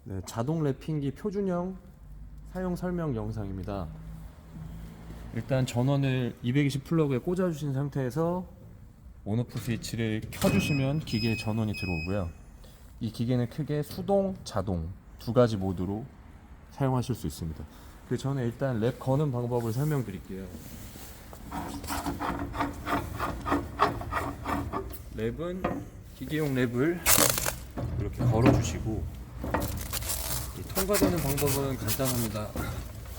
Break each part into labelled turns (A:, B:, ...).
A: 네, 자동 랩핑기 표준형 사용 설명 영상입니다. 일단 전원을 220 플러그에 꽂아주신 상태에서 온오프 스위치를 켜주시면 기계에 전원이 들어오고요. 이 기계는 크게 수동, 자동 두 가지 모드로 사용하실 수 있습니다. 그 전에 일단 랩 거는 방법을 설명드릴게요. 랩은 기계용 랩을 이렇게 걸어주시고, 이 통과되는 방법은 간단합니다.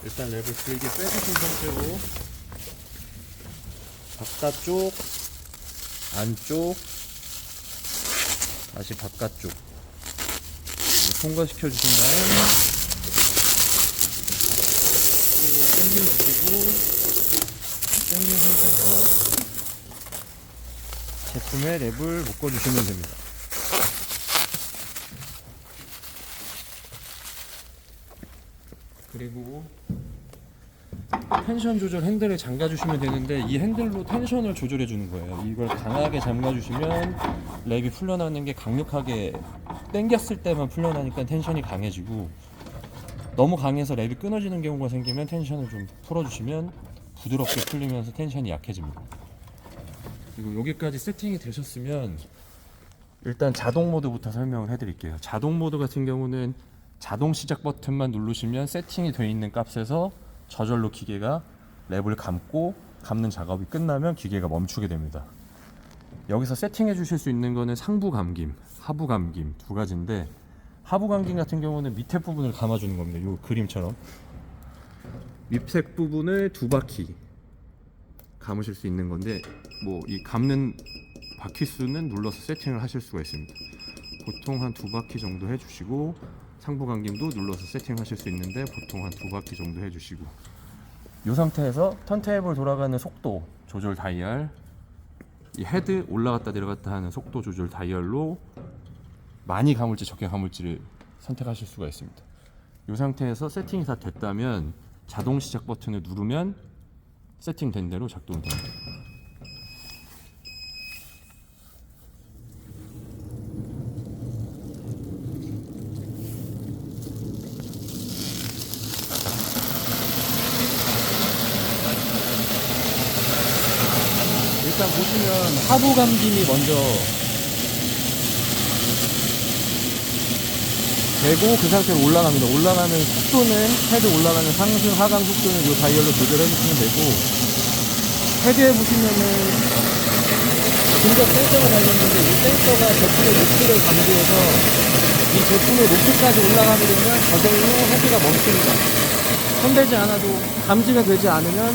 A: 일단 랩을 길게 빼주신 상태로 바깥쪽, 안쪽, 다시 바깥쪽 통과시켜 주신 다음 당겨주시고, 당긴 상태에서 제품에 랩을 묶어주시면 됩니다. 그리고 텐션 조절 핸들을 잠가 주시면 되는데, 이 핸들로 텐션을 조절해 주는 거예요. 이걸 강하게 잠가 주시면 랩이 풀려나는 게 강력하게 당겼을 때만 풀려나니까 텐션이 강해지고, 너무 강해서 랩이 끊어지는 경우가 생기면 텐션을 좀 풀어 주시면 부드럽게 풀리면서 텐션이 약해집니다. 그리고 여기까지 세팅이 되셨으면 일단 자동 모드부터 설명을 해 드릴게요. 자동 모드 같은 경우는 자동 시작 버튼만 누르시면 세팅이 되어 있는 값에서 저절로 기계가 랩을 감는 작업이 끝나면 기계가 멈추게 됩니다. 여기서 세팅해 주실 수 있는 거는 상부 감김, 하부 감김 두 가지인데, 하부 감김 같은 경우는 밑에 부분을 감아주는 겁니다. 이 그림처럼 밑에 부분을 두 바퀴 감으실 수 있는 건데, 뭐 이 감는 바퀴 수는 눌러서 세팅을 하실 수가 있습니다. 보통 한 두 바퀴 정도 해주시고, 상부 감김도 눌러서 세팅하실 수 있는데 보통 한 두 바퀴 정도 해주시고, 이 상태에서 턴테이블 돌아가는 속도 조절 다이얼, 이 헤드 올라갔다 내려갔다 하는 속도 조절 다이얼로 많이 감을지 적게 감을지를 선택하실 수가 있습니다. 이 상태에서 세팅이 다 됐다면 자동 시작 버튼을 누르면 세팅된 대로 작동이 됩니다. 일단 보시면 하부 감김이 먼저 되고 그 상태로 올라갑니다. 올라가는 속도는 헤드 올라가는 상승 하강 속도는 이 다이얼로 조절해 주시면 되고, 헤드에 보시면은 중적 센서가 달려있는데, 이 센서가 제품의 높이를 감지해서 이 제품의 높이까지 올라가게 되면 저절로 헤드가 멈춥니다. 손대지 않아도 감지가 되지 않으면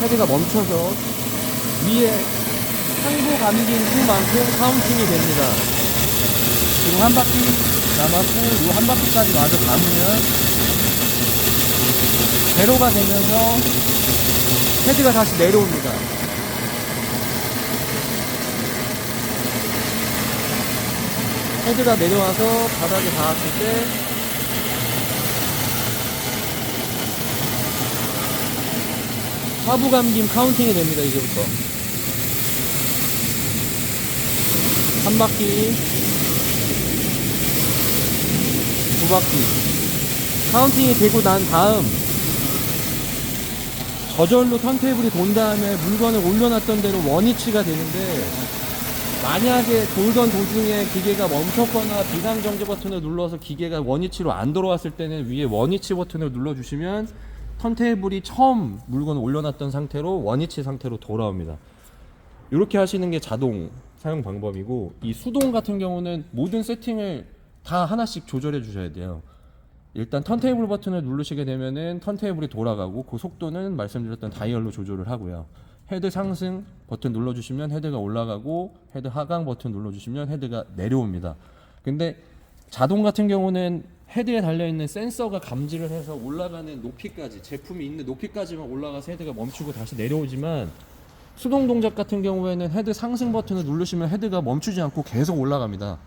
A: 헤드가 멈춰서 위에 상부 감긴 수만큼 카운팅이 됩니다. 그리고 한 바퀴 남았고, 이 한 바퀴까지 마저 감으면 제로가 되면서 헤드가 다시 내려옵니다. 헤드가 내려와서 바닥에 닿았을 때 하부 감김 카운팅이 됩니다. 이제부터 한 바퀴, 두 바퀴 카운팅이 되고 난 다음 저절로 턴테이블이 돈 다음에 물건을 올려놨던 대로 원위치가 되는데, 만약에 돌던 도중에 기계가 멈췄거나 비상정지 버튼을 눌러서 기계가 원위치로 안 돌아왔을 때는 위에 원위치 버튼을 눌러주시면 턴테이블이 처음 물건을 올려놨던 상태로 원위치 상태로 돌아옵니다. 이렇게 하시는 게 자동 사용 방법이고, 이 수동 같은 경우는 모든 세팅을 다 하나씩 조절해 주셔야 돼요. 일단 턴테이블 버튼을 누르시게 되면은 턴테이블이 돌아가고, 그 속도는 말씀드렸던 다이얼로 조절을 하고요. 헤드 상승 버튼 눌러주시면 헤드가 올라가고, 헤드 하강 버튼 눌러주시면 헤드가 내려옵니다. 근데 자동 같은 경우는 헤드에 달려있는 센서가 감지를 해서 올라가는 높이까지, 제품이 있는 높이까지만 올라가서 헤드가 멈추고 다시 내려오지만, 수동 동작 같은 경우에는 헤드 상승 버튼을 누르시면 헤드가 멈추지 않고 계속 올라갑니다.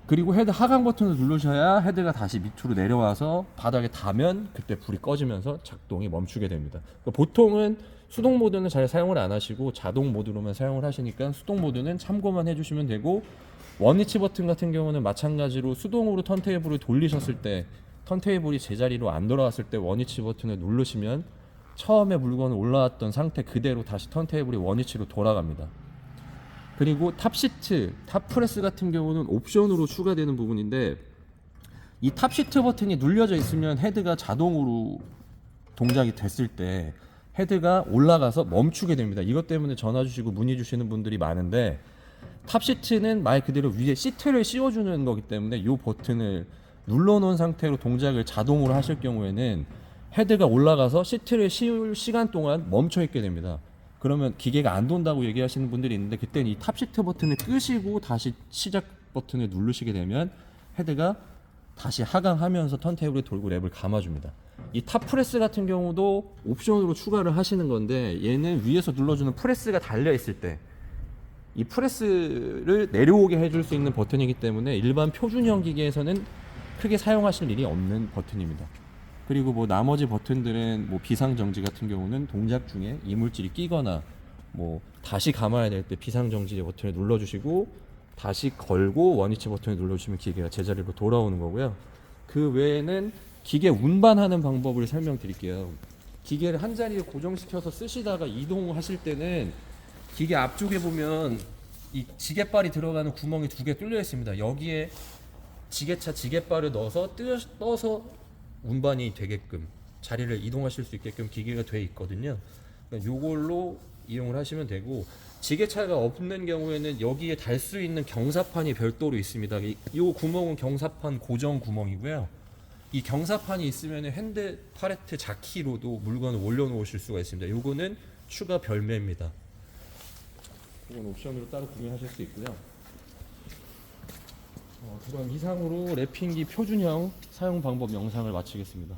A: 그리고 헤드 하강 버튼을 누르셔야 헤드가 다시 밑으로 내려와서 바닥에 닿으면 그때 불이 꺼지면서 작동이 멈추게 됩니다. 그러니까 보통은 수동 모드는 잘 사용을 안 하시고 자동 모드로만 사용을 하시니까 수동 모드는 참고만 해주시면 되고, 원위치 버튼 같은 경우는 마찬가지로 수동으로 턴테이블을 돌리셨을 때 턴테이블이 제자리로 안 돌아왔을 때 원위치 버튼을 누르시면 처음에 물건을 올라왔던 상태 그대로 다시 턴테이블이 원위치로 돌아갑니다. 그리고 탑시트, 탑프레스 같은 경우는 옵션으로 추가되는 부분인데 이 탑시트 버튼이 눌려져 있으면 헤드가 자동으로 동작이 됐을 때 헤드가 올라가서 멈추게 됩니다. 이것 때문에 전화 주시고 문의 주시는 분들이 많은데 탑시트는 말 그대로 위에 시트를 씌워주는 거기 때문에 이 버튼을 눌러놓은 상태로 동작을 자동으로 하실 경우에는 헤드가 올라가서 시트를 씌울 시간 동안 멈춰 있게 됩니다. 그러면 기계가 안 돈다고 얘기하시는 분들이 있는데 그때는 이 탑시트 버튼을 끄시고 다시 시작 버튼을 누르시게 되면 헤드가 다시 하강하면서 턴테이블에 돌고 랩을 감아줍니다. 이 탑프레스 같은 경우도 옵션으로 추가를 하시는 건데 얘는 위에서 눌러주는 프레스가 달려 있을 때 이 프레스를 내려오게 해줄 수 있는 버튼이기 때문에 일반 표준형 기계에서는 크게 사용하실 일이 없는 버튼입니다. 그리고 뭐 나머지 버튼들은 뭐 비상정지 같은 경우는 동작 중에 이물질이 끼거나 뭐 다시 감아야 될 때 비상정지 버튼을 눌러주시고 다시 걸고 원위치 버튼을 눌러주시면 기계가 제자리로 돌아오는 거고요. 그 외에는 기계 운반하는 방법을 설명드릴게요. 기계를 한 자리에 고정시켜서 쓰시다가 이동하실 때는 기계 앞쪽에 보면 이 지게발이 들어가는 구멍이 두 개 뚫려 있습니다. 여기에 지게차 지게발을 넣어서 떠서 운반이 되게끔 자리를 이동하실 수 있게끔 기계가 돼 있거든요. 그러니까 요걸로 이용을 하시면 되고 지게차가 없는 경우에는 여기에 달 수 있는 경사판이 별도로 있습니다. 이 구멍은 경사판 고정 구멍이고요. 이 경사판이 있으면 핸드 팔레트 자키로도 물건을 올려놓으실 수가 있습니다. 요거는 추가 별매입니다. 이건 옵션으로 따로 구매하실 수 있고요. 그럼 이상으로 랩핑기 표준형 사용 방법 영상을 마치겠습니다.